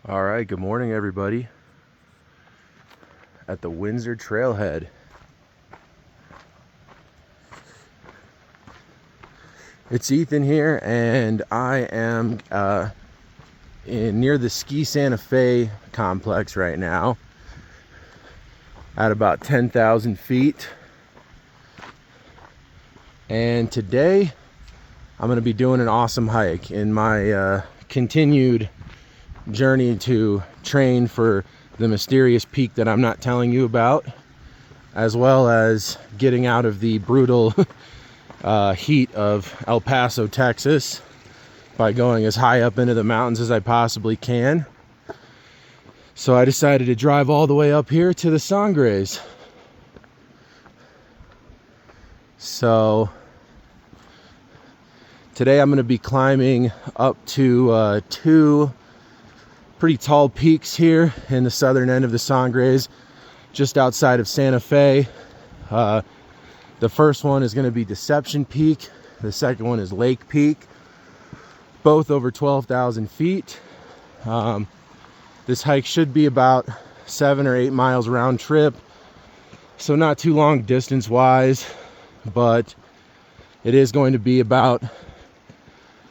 All right, good morning, everybody. At the Winsor Trailhead. It's Ethan here, and I am near the Ski Santa Fe complex right now at about 10,000 feet. And today I'm going to be doing an awesome hike in my continued journey to train for the mysterious peak that I'm not telling you about, as well as getting out of the brutal heat of El Paso, Texas, by going as high up into the mountains as I possibly can. So I decided to drive all the way up here to the Sangres. So today I'm going to be climbing up to two pretty tall peaks here in the southern end of the Sangres, just outside of Santa Fe. The first one is going to be Deception Peak. The second one is Lake Peak, both over 12,000 feet. This hike should be about 7 or 8 miles round trip, so not too long distance wise, but it is going to be about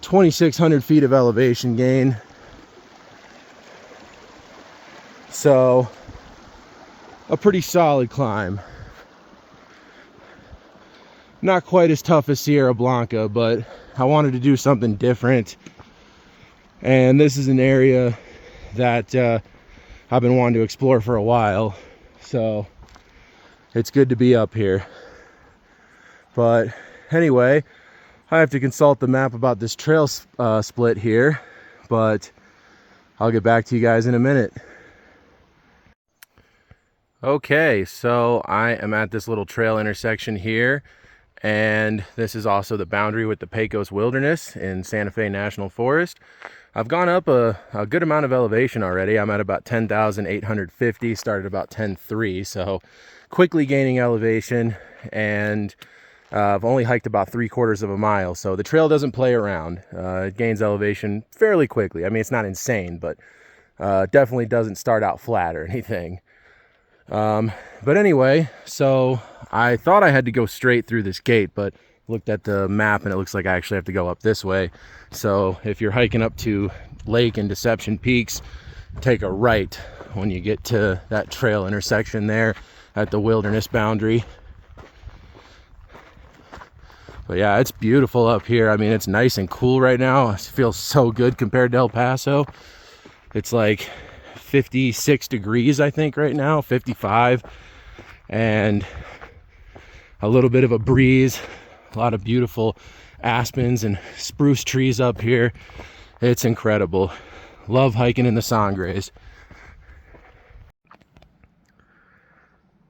2,600 feet of elevation gain. So a pretty solid climb. Not quite as tough as Sierra Blanca, but I wanted to do something different. And this is an area that I've been wanting to explore for a while. So it's good to be up here. But anyway, I have to consult the map about this trail split here, but I'll get back to you guys in a minute. Okay, so I am at this little trail intersection here, and this is also the boundary with the Pecos Wilderness in Santa Fe National Forest. I've gone up a good amount of elevation already. I'm at about 10,850, started about 10,300, so quickly gaining elevation, and I've only hiked about 3/4 of a mile, so the trail doesn't play around. It gains elevation fairly quickly. I mean, it's not insane, but definitely doesn't start out flat or anything. But anyway, so I thought I had to go straight through this gate, but looked at the map and it looks like I actually have to go up this way. So if you're hiking up to Lake and Deception Peaks, take a right when you get to that trail intersection there at the wilderness boundary. But yeah, it's beautiful up here. I mean, it's nice and cool right now. It feels so good compared to El Paso. It's like 56 degrees, I think, right now, 55, and a little bit of a breeze, a lot of beautiful aspens and spruce trees up here. It's incredible. Love hiking in the Sangres.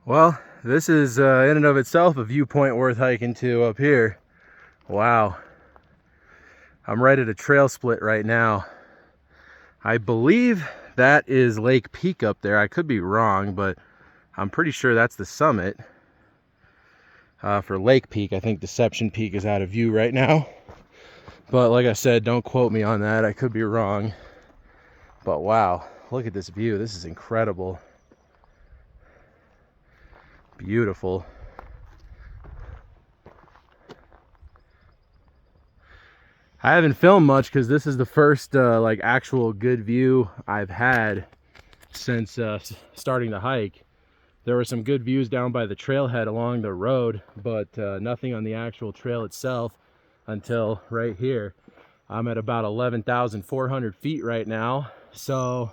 Well, this is in and of itself a viewpoint worth hiking to up here. Wow. I'm right at a trail split right now. I believe that is Lake Peak up there. I could be wrong, but I'm pretty sure that's the summit. For Lake Peak, I think Deception Peak is out of view right now. But like I said, don't quote me on that. I could be wrong. But wow, look at this view. This is incredible. Beautiful. I haven't filmed much because this is the first like actual good view I've had since starting the hike. There were some good views down by the trailhead along the road, but nothing on the actual trail itself until right here. I'm at about 11,400 feet right now, so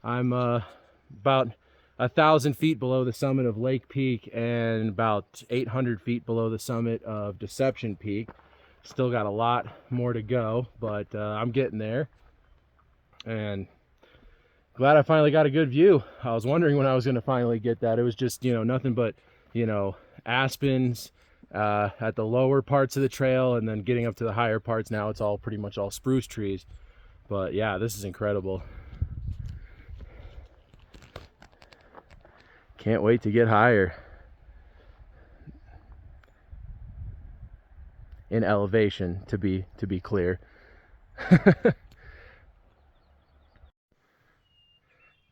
I'm about 1,000 feet below the summit of Lake Peak and about 800 feet below the summit of Deception Peak. Still got a lot more to go, but I'm getting there, and glad I finally got a good view. I was wondering when I was going to finally get that. It was just, nothing but, aspens at the lower parts of the trail, and then getting up to the higher parts, now it's all pretty much all spruce trees. But yeah, this is incredible. Can't wait to get higher in elevation, to be clear.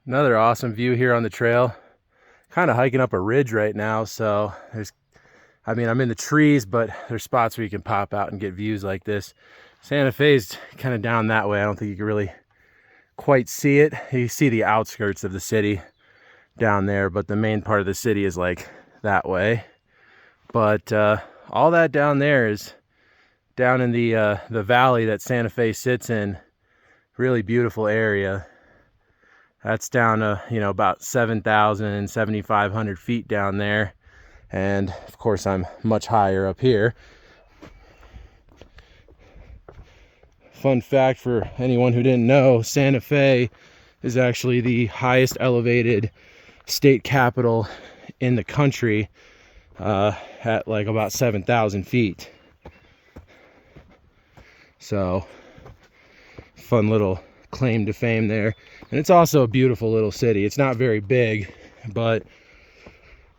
Another awesome view here on the trail. Kind of hiking up a ridge right now, so I'm in the trees, but there's spots where you can pop out and get views like this. Santa Fe's kind of down that way. I don't think you can really quite see it. You see the outskirts of the city down there, but the main part of the city is like that way. But all that down there is down in the valley that Santa Fe sits in. Really beautiful area. That's down to, about 7,000, 7,500 feet down there. And of course I'm much higher up here. Fun fact for anyone who didn't know, Santa Fe is actually the highest elevated state capital in the country, at like about 7,000 feet. So fun little claim to fame there. And it's also a beautiful little city. It's not very big, but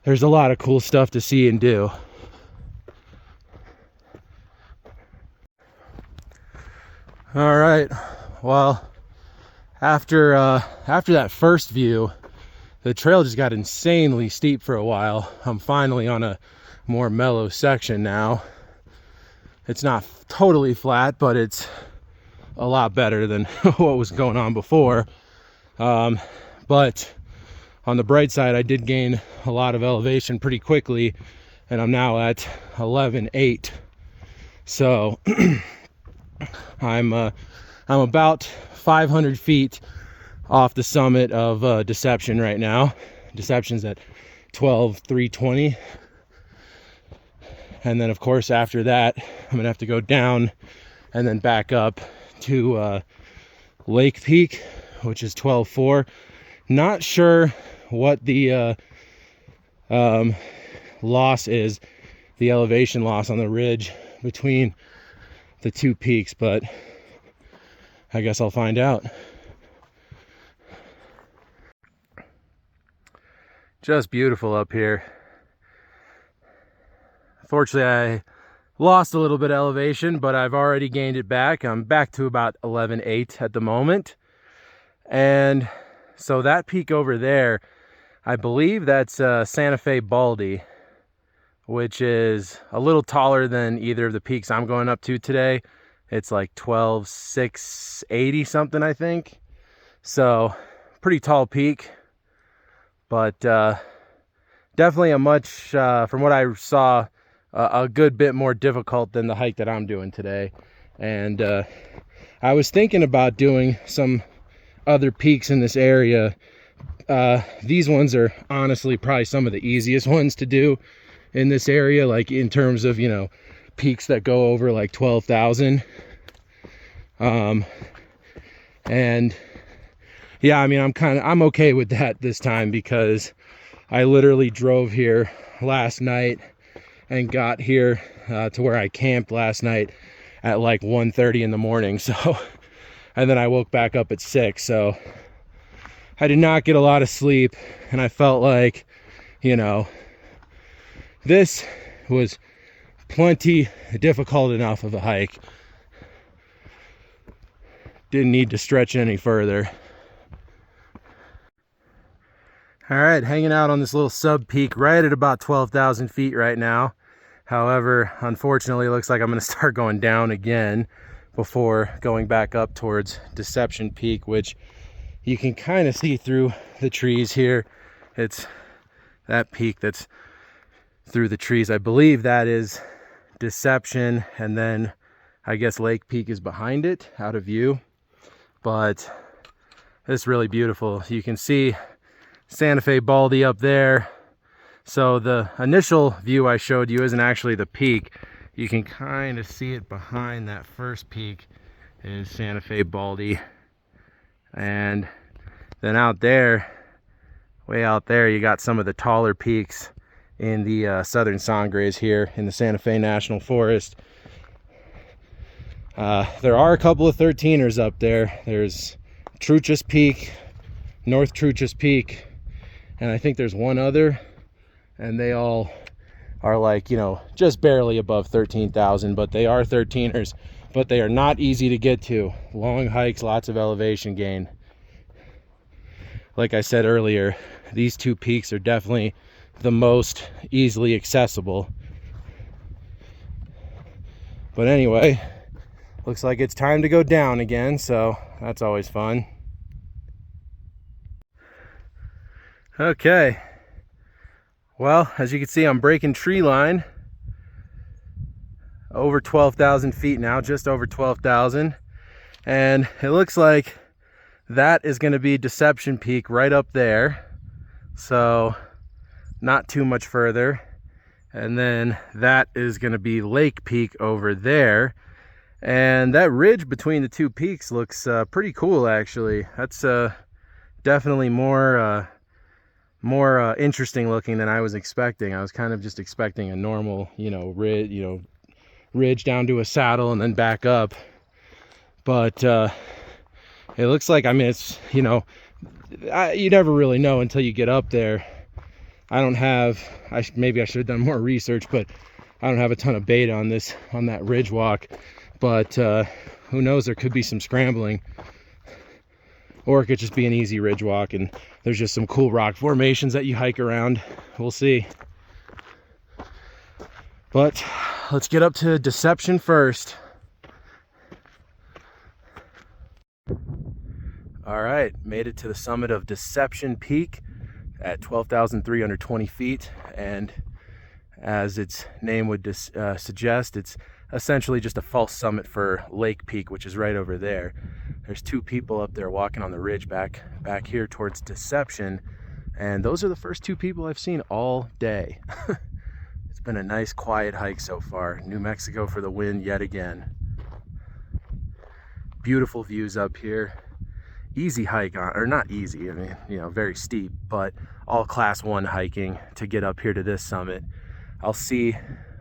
there's a lot of cool stuff to see and do. All right, well, after that first view, the trail just got insanely steep for a while. I'm finally on a more mellow section now. It's not totally flat, but it's a lot better than what was going on before. But on the bright side, I did gain a lot of elevation pretty quickly, and I'm now at 11.8. So I'm about 500 feet off the summit of Deception right now. Deception's at 12,320. And then of course after that, I'm gonna have to go down and then back up to Lake Peak, which is 12.4. Not sure what the loss is, the elevation loss on the ridge between the two peaks, but I guess I'll find out. Just beautiful up here. Fortunately, I lost a little bit of elevation, but I've already gained it back. I'm back to about 11.8 at the moment. And so that peak over there, I believe that's Santa Fe Baldy, which is a little taller than either of the peaks I'm going up to today. It's like 12,680 something, I think. So pretty tall peak, but definitely a much, from what I saw, a good bit more difficult than the hike that I'm doing today. And I was thinking about doing some other peaks in this area. These ones are honestly probably some of the easiest ones to do in this area, like in terms of, peaks that go over like 12,000. And yeah, I'm okay with that this time, because I literally drove here last night and got here to where I camped last night at like 1:30 in the morning. So, and then I woke back up at 6. So I did not get a lot of sleep, and I felt like, this was plenty difficult enough of a hike. Didn't need to stretch any further. All right, hanging out on this little sub peak right at about 12,000 feet right now. However, unfortunately, it looks like I'm going to start going down again before going back up towards Deception Peak, which you can kind of see through the trees here. It's that peak that's through the trees. I believe that is Deception, and then I guess Lake Peak is behind it out of view. But it's really beautiful. You can see Santa Fe Baldy up there. So the initial view I showed you isn't actually the peak. You can kind of see it behind that first peak is Santa Fe Baldy. And then out there, way out there, you got some of the taller peaks in the Southern Sangres here in the Santa Fe National Forest. There are a couple of 13ers up there. There's Truchas Peak, North Truchas Peak, and I think there's one other, and they all are like, just barely above 13,000, but they are 13ers, but they are not easy to get to. Long hikes, lots of elevation gain. like I said earlier, these two peaks are definitely the most easily accessible. But anyway, looks like it's time to go down again, so that's always fun. Okay, well, as you can see, I'm breaking tree line. Over 12,000 feet now, just over 12,000. And it looks like that is going to be Deception Peak right up there. So not too much further. And then that is going to be Lake Peak over there. And that ridge between the two peaks looks pretty cool, actually. That's definitely more interesting looking than I was expecting. I was kind of just expecting a normal, ridge down to a saddle and then back up. But it looks like, I mean, it's, you never really know until you get up there. I don't have, maybe I should have done more research, but I don't have a ton of bait on that ridge walk. But who knows, there could be some scrambling, or it could just be an easy ridge walk and there's just some cool rock formations that you hike around. We'll see. But let's get up to Deception first. All right, made it to the summit of Deception Peak at 12,320 feet. And as its name would suggest, it's essentially just a false summit for Lake Peak, which is right over there. There's two people up there walking on the ridge back here towards Deception. And those are the first two people I've seen all day. It's been a nice quiet hike so far. New Mexico for the win yet again. Beautiful views up here. Easy hike or not easy, I mean, very steep, but all class 1 hiking to get up here to this summit. I'll see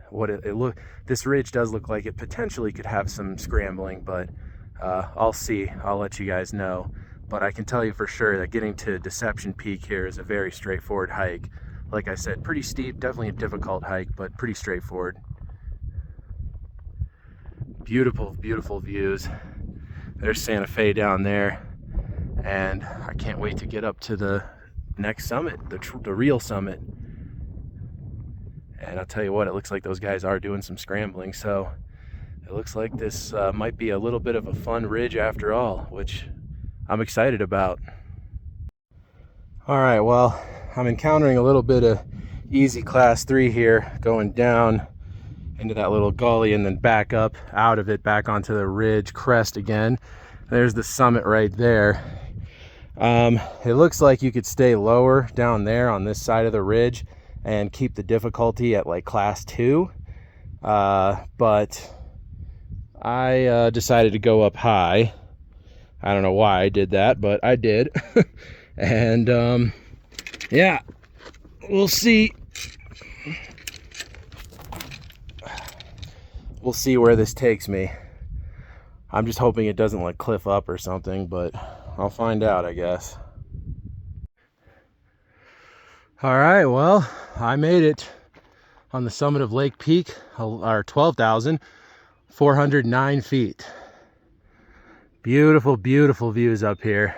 what this ridge does look like it potentially could have some scrambling, but I'll see. I'll let you guys know. But I can tell you for sure that getting to Deception Peak here is a very straightforward hike. Like I said, pretty steep, definitely a difficult hike, but pretty straightforward. Beautiful, beautiful views. There's Santa Fe down there. And I can't wait to get up to the next summit, the real summit. And I'll tell you what, it looks like those guys are doing some scrambling. So it looks like this might be a little bit of a fun ridge after all, which I'm excited about. All right, well, I'm encountering a little bit of easy class 3 here, going down into that little gully and then back up out of it, back onto the ridge crest again. There's the summit right there. It looks like you could stay lower down there on this side of the ridge and keep the difficulty at like class 2. But I decided to go up high. I don't know why I did that, but I did. And yeah, we'll see. We'll see where this takes me. I'm just hoping it doesn't like cliff up or something, but I'll find out, I guess. All right, well, I made it on the summit of Lake Peak, or 12,409 feet. Beautiful, beautiful views up here.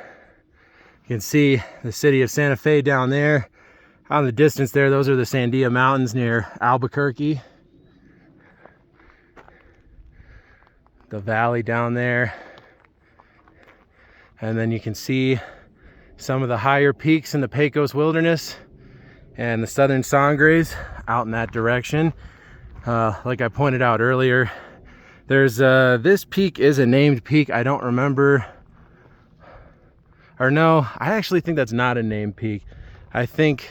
You can see the city of Santa Fe down there. Out in the distance there, those are the Sandia Mountains near Albuquerque. The valley down there. And then you can see some of the higher peaks in the Pecos Wilderness and the Southern Sangres out in that direction. Like I pointed out earlier, there's this peak is a named peak. I don't remember, or no, I actually think that's not a named peak. I think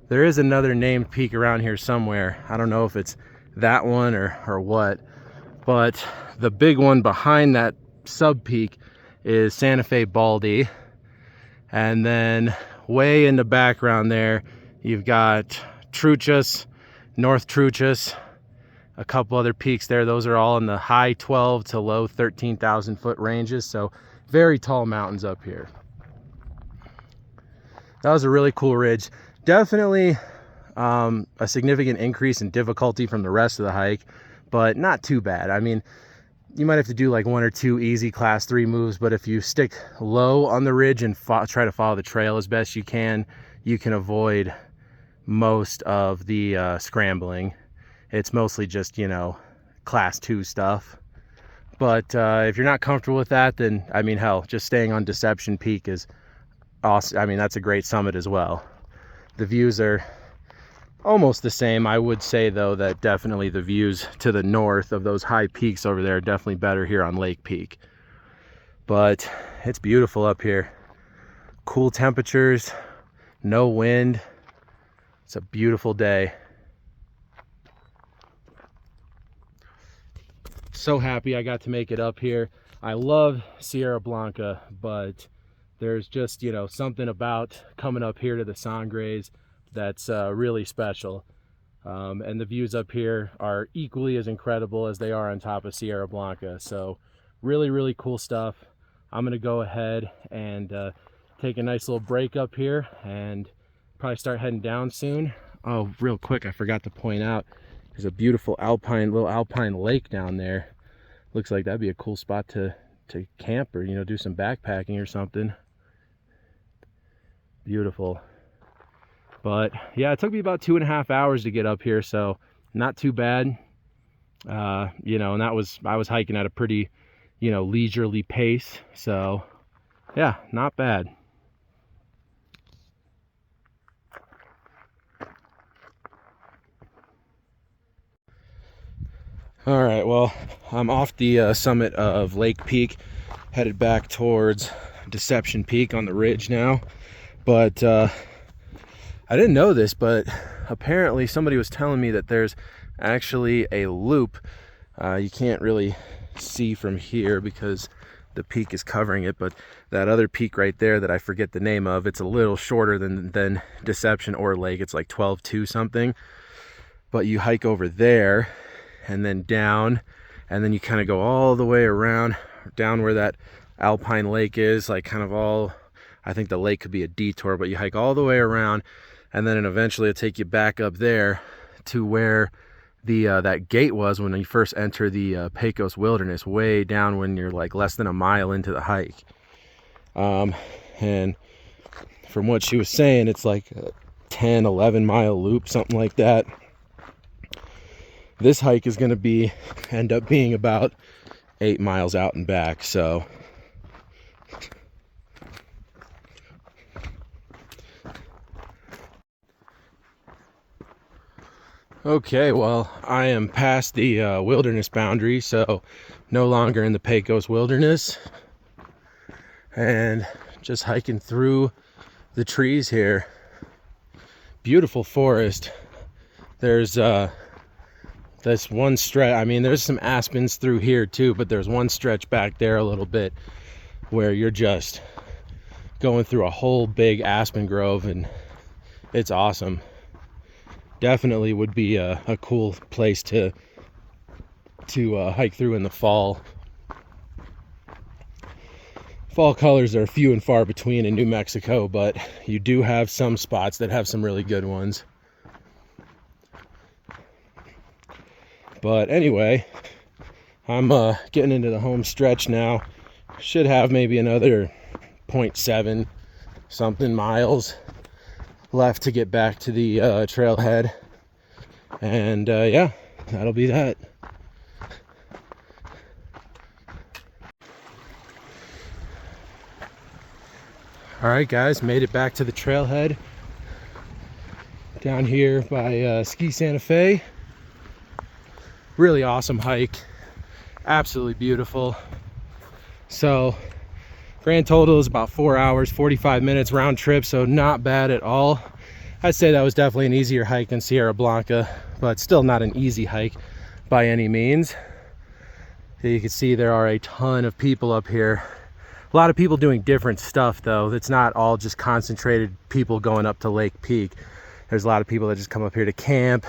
there is another named peak around here somewhere. I don't know if it's that one or what, but the big one behind that sub peak is Santa Fe Baldy. And then way in the background there, you've got Truchas, North Truchas, a couple other peaks there. Those are all in the high 12 to low 13,000 foot ranges. So very tall mountains up here. That was a really cool ridge. Definitely a significant increase in difficulty from the rest of the hike, but not too bad. I mean, you might have to do like 1 or 2 easy class 3 moves, but if you stick low on the ridge and try to follow the trail as best you can avoid most of the scrambling. It's mostly just, you know, class 2 stuff. But if you're not comfortable with that, then I mean, hell, just staying on Deception Peak is awesome. I mean, that's a great summit as well. The views are almost the same. I would say though that definitely the views to the north of those high peaks over there are definitely better here on Lake Peak. But it's beautiful up here. Cool temperatures, no wind. It's a beautiful day. So happy I got to make it up here. I love Sierra Blanca, but there's just, you know, something about coming up here to the Sangres that's really special. And the views up here are equally as incredible as they are on top of Sierra Blanca. So really, really cool stuff. I'm gonna go ahead and take a nice little break up here and probably start heading down soon. Oh, real quick, I forgot to point out, there's a beautiful little alpine lake down there. Looks like that'd be a cool spot to camp or, you know, do some backpacking or something. Beautiful. But yeah, it took me about 2.5 hours to get up here, so not too bad. You know, and I was hiking at a pretty, you know, leisurely pace. So yeah, not bad. All right, well, I'm off the summit of Lake Peak, headed back towards Deception Peak on the ridge now. But I didn't know this, but apparently somebody was telling me that there's actually a loop. You can't really see from here because the peak is covering it, but that other peak right there that I forget the name of, it's a little shorter than Deception or Lake. It's like 12.2 something. But you hike over there and then down, and then you kind of go all the way around down where that alpine lake is, like kind of all, I think the lake could be a detour, but you hike all the way around, and then eventually it'll take you back up there to where the that gate was when you first enter the Pecos Wilderness, way down when you're like less than a mile into the hike. And from what she was saying, it's like a 10-11 mile loop, something like that. This hike is going to end up being about 8 miles out and back. So okay, well, I am past the wilderness boundary, so no longer in the Pecos Wilderness, and just hiking through the trees here. Beautiful forest. There's this one stretch, I mean, there's some aspens through here too, but there's one stretch back there a little bit where you're just going through a whole big aspen grove, and it's awesome. Definitely would be a cool place to hike through in the fall. Fall colors are few and far between in New Mexico, but you do have some spots that have some really good ones. But anyway, I'm getting into the home stretch now. Should have maybe another 0.7 something miles left to get back to the trailhead, and yeah, that'll be that. All right, guys, made it back to the trailhead down here by Ski Santa Fe. Really awesome hike, absolutely beautiful. So grand total is about 4 hours 45 minutes round trip, so not bad at all. I'd say that was definitely an easier hike than Sierra Blanca, but still not an easy hike by any means. You can see there are a ton of people up here. A lot of people doing different stuff though. It's not all just concentrated people going up to Lake Peak. There's a lot of people that just come up here to camp,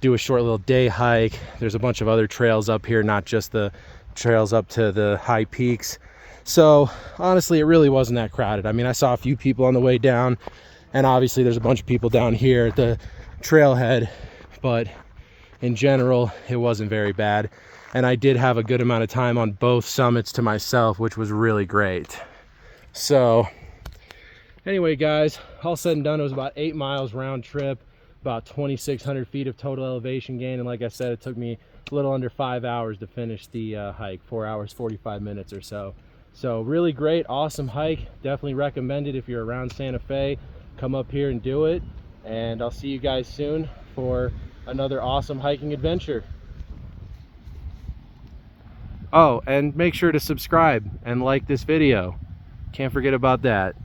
do a short little day hike. There's a bunch of other trails up here, not just the trails up to the high peaks. So honestly, it really wasn't that crowded. I mean, I saw a few people on the way down, and obviously there's a bunch of people down here at the trailhead, but in general, it wasn't very bad. And I did have a good amount of time on both summits to myself, which was really great. So anyway, guys, all said and done, it was about 8 miles round trip, about 2,600 feet of total elevation gain. And like I said, it took me a little under 5 hours to finish the hike, 4 hours, 45 minutes or so. So really great, awesome hike. Definitely recommend it if you're around Santa Fe. Come up here and do it. And I'll see you guys soon for another awesome hiking adventure. Oh, and make sure to subscribe and like this video. Can't forget about that.